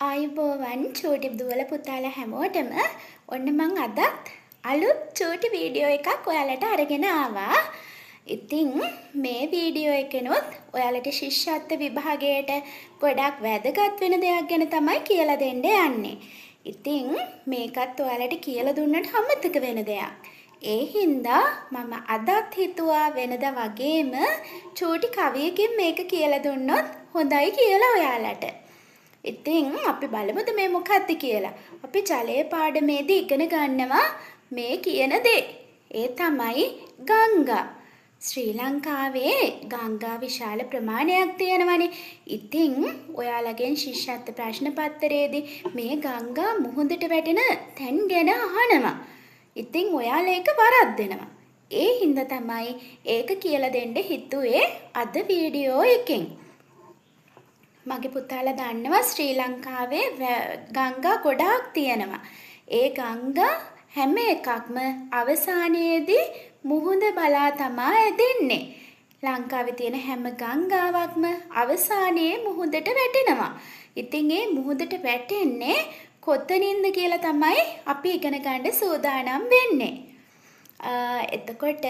ආයුබෝවන් චූටි දුවල පුතාලා හැමෝටම ඔන්න මං අදත් අලුත් චූටි වීඩියෝ එකක් ඔයාලට අරගෙන ආවා. ඉතින් මේ වීඩියෝ එකනොත් ඔයාලට ශිෂ්‍යත්ව විභාගයට ගොඩක් වැදගත් වෙන දෙයක් ගැන තමයි කියලා දෙන්න යන්නේ. ඉතින් මේකත් ඔයාලට කියලා දුන්නට අමතක වෙන දෙයක්. ඒ හින්දා මම අදත් හිතුවා වෙනදා වගේම චූටි කවියකින් මේක කියලා දුන්නොත් හොඳයි කියලා ඔයාලට. ඉතින් අපි බලමුද මේ මොකක්ද කියලා. අපි ජලය පාඩමේදී ඉගෙන ගන්නවා මේ කියන දේ. ඒ තමයි ගංගා. ශ්‍රී ලංකාවේ ගංගා විශාල ප්‍රමාණයක් තියෙනවනේ. ඉතින් ඔයාලගෙන් ශිෂ්‍යත්ව ප්‍රශ්න පත්‍රයේදී මේ ගංගා මුහුදට වැටෙන තැන් ගැන අහනවා. ඉතින් ඔයාලා ඒක වරද්දනවා. ඒ හින්දා තමයි ඒක කියලා දෙන්න හිතුවේ අද වීඩියෝ එකෙන්. මගේ පුතාලා දන්නවා ශ්‍රී ලංකාවේ ගංගා ගොඩාක් තියෙනවා. ඒ ගංගා හැම එකක්ම අවසානයේදී මුහුද බලා තමයි ඇදෙන්නේ. ලංකාවේ තියෙන හැම ගංගාවක්ම අවසානයේ මුහුදට වැටෙනවා. ඉතින් ඒ මුහුදට වැටෙන්නේ කොතනින්ද කියලා තමයි අපි ඉගෙන ගන්න සූදානම් වෙන්නේ. එතකොට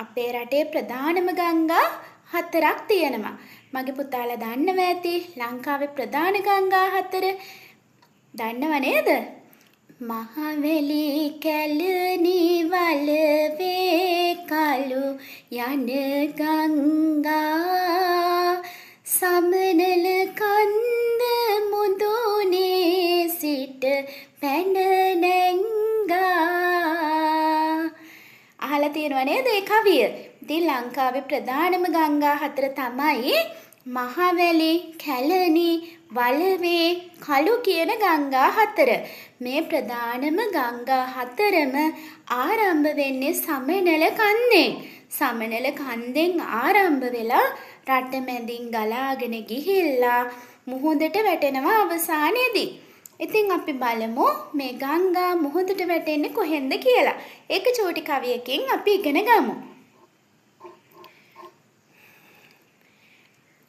අපේ රටේ ප්‍රධානම ගංගා 4ක් තියෙනවා. මගේ පුතාලා දන්නවා ඇති ලංකාවේ ප්‍රධාන ගංගා 4. දන්නව නේද? මහවැලි කැලණි වලවේ කළු යන ගංගා සමනල කන්ද මුදුනේ සිට පැන නැංගා. අහලා තියෙනව නේද ඒ කවිය? ඉතින් ලංකාවේ ප්‍රධානම ගංගා 4 තමයි මහවැලි, කැලණි, වලවේ, කළු කියන ගංගා 4. මේ ප්‍රධානම ගංගා 4ම ආරම්භ වෙන්නේ සමනල කන්දෙන්. සමනල කන්දෙන් ආරම්භ වෙලා රට මැදින් ගලාගෙන ගිහිල්ලා මුහුදට වැටෙනවා අවසානයේදී. ඉතින් අපි බලමු මේ ගංගා මුහුදට වැටෙන්නේ කොහෙන්ද කියලා. ඒක චූටි කවියකින් අපි ඉගෙන ගමු.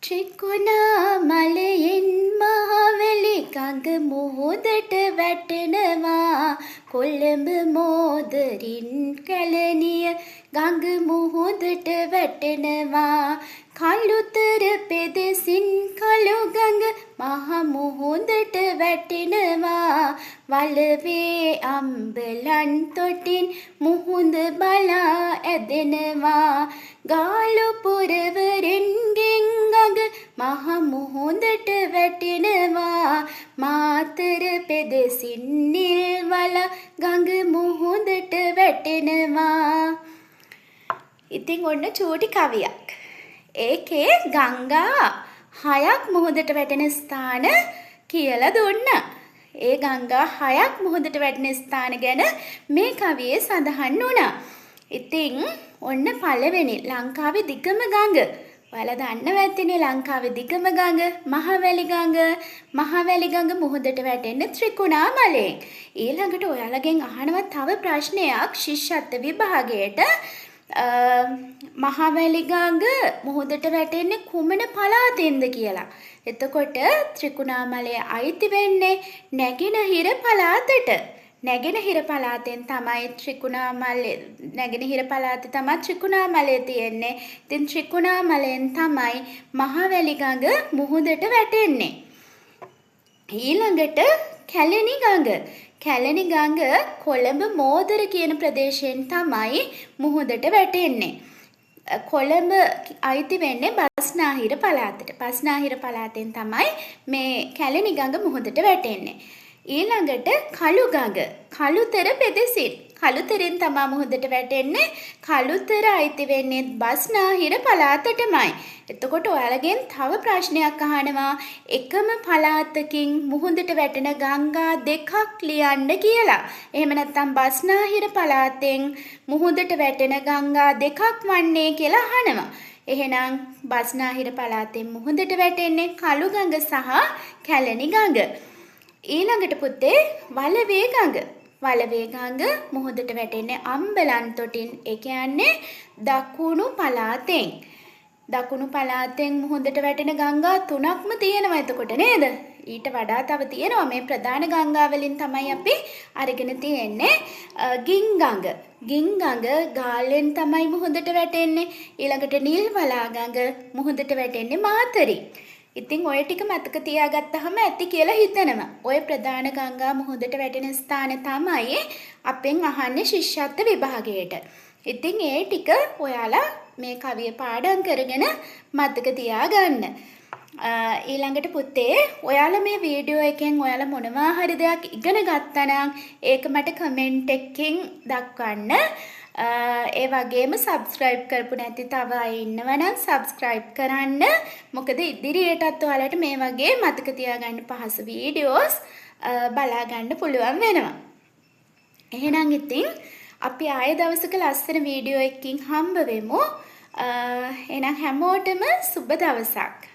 ත්‍රිකුණාමලයෙන් මහවැලි ගඟ මුහුදට වැටෙනවා. කොළඹ මෝදරින් කැලණිය ගඟ මුහුදට වැටෙනවා. කළුතර පෙදෙසින් කළු ගඟ මහ මුහුදට වැටෙනවා. වලවේ අම්බලන් තොටින් මුහුද බලා ඇදෙනවා. ගාලු පුරවරෙන් ගෙන් ගඟ මහ මුහුදට වැටෙනවා. මාතර පෙදෙසින් නිල්වල ගඟ මුහුදට වැටෙනවා. ඉතින් ඔන්න චූටි කවියක්. ඒකේ ගංගා 6ක් මුහුදට වැටෙන ස්ථාන කියලා දුන්නා. ඒ ගංගා 6ක් මුහුදට වැටෙන ස්ථාන ගැන මේ කවියේ සඳහන් වුණා. ඉතින් ඔන්න පළවෙනි ලංකාවේ දිගම ගඟ. ඔයාලා දන්නව ඇතිනේ ලංකාවේ දිගම ගඟ මහවැලි ගඟ. මහවැලි ගඟ මුහුදට වැටෙන්නේ ත්‍රිකුණාමලයෙන්. ඊළඟට ඔයාලගෙන් අහනවා තව ප්‍රශ්නයක් ශිෂ්‍යත්ව විභාගයට. මහවැලි ගඟ මුහුදට වැටෙන්නේ කුමන පළාතෙන්ද කියලා. එතකොට ත්‍රිකුණාමලය අයිති වෙන්නේ නැගෙනහිර පළාතට. නැගෙනහිර පළාතෙන් තමයි නැගෙනහිර පළාතේ තමයි ත්‍රිකුණාමලය තියෙන්නේ. ඉතින් ත්‍රිකුණාමලයෙන් තමයි මහවැලි ගඟ මුහුදට වැටෙන්නේ. ඊළඟට කැලණි ගඟ. කැලණි ගඟ කොළඹ මෝදර කියන ප්‍රදේශයෙන් තමයි මුහුදට වැටෙන්නේ. කොළඹ අයිති වෙන්නේ බස්නාහිර පළාතට. බස්නාහිර පළාතෙන් තමයි මේ කැලණි ගඟ මුහුදට වැටෙන්නේ. ඊළඟට කළු ගඟ. කළුතර පෙදෙසින්. කළුතරෙන් තමයි මුහුදට වැටෙන්නේ. කළුතර අයිති වෙන්නේ බස්නාහිර පළාතටමයි. එතකොට ඔයාලගෙන් තව ප්‍රශ්නයක් අහනවා එකම පළාතකින් මුහුදට වැටෙන ගංගා දෙකක් ලියන්න කියලා. එහෙම නැත්නම් බස්නාහිර පළාතෙන් මුහුදට වැටෙන ගංගා දෙකක් වන්නේ කියලා අහනවා. එහෙනම් බස්නාහිර පළාතෙන් මුහුදට වැටෙන්නේ කළු ගඟ සහ කැලණි ගඟ. ඊළඟට පුතේ වලවේ ගඟ. වලවේ ගඟ මුහුදට වැටෙන්නේ අම්බලන් තොටින්. ඒ කියන්නේ දකුණු පළාතෙන්. දකුණු පළාතෙන් මුහුදට වැටෙන ගංගා 3ක්ම තියෙනවා එතකොට නේද? ඊට වඩා තව තියෙනවා මේ ප්‍රධාන ගංගාවලින් තමයි අපි අරගෙන තියෙන්නේ ගිංගඟ. ගිංගඟ ගාල්ලෙන් තමයි මුහුදට වැටෙන්නේ. ඊළඟට නිල්වලා ගඟ මුහුදට වැටෙන්නේ මාතරි. ඉතින් ඔය ටික මතක තියාගත්තාම ඇති කියලා හිතනවා. ඔය ප්‍රධාන ගංගා මුහුදට වැටෙන ස්ථානේ තමයි අපෙන් අහන්නේ ශිෂ්‍යත්ව විභාගයට. ඉතින් ඒ ටික ඔයාලා මේ කවිය පාඩම් කරගෙන මතක තියාගන්න. ඊළඟට පුතේ ඔයාලා මේ වීඩියෝ එකෙන් ඔයාලා මොනවා හරි දෙයක් ඉගෙන ගත්තා නම් ඒක මට කමෙන්ට් එකකින් දක්වන්න. ඒ වගේම subscribe කරපු නැති තව අය ඉන්නවා නම් subscribe කරන්න. මොකද ඉදිරියටත් ඔයාලට මේ වගේ මතක තියාගන්න පහසු වීඩියෝස් බලා ගන්න පුළුවන් වෙනවා. එහෙනම් ඉතින් අපි ආයෙ දවසක ලස්සන වීඩියෝ එකකින් හම්බ වෙමු. එහෙනම් හැමෝටම සුබ දවසක්.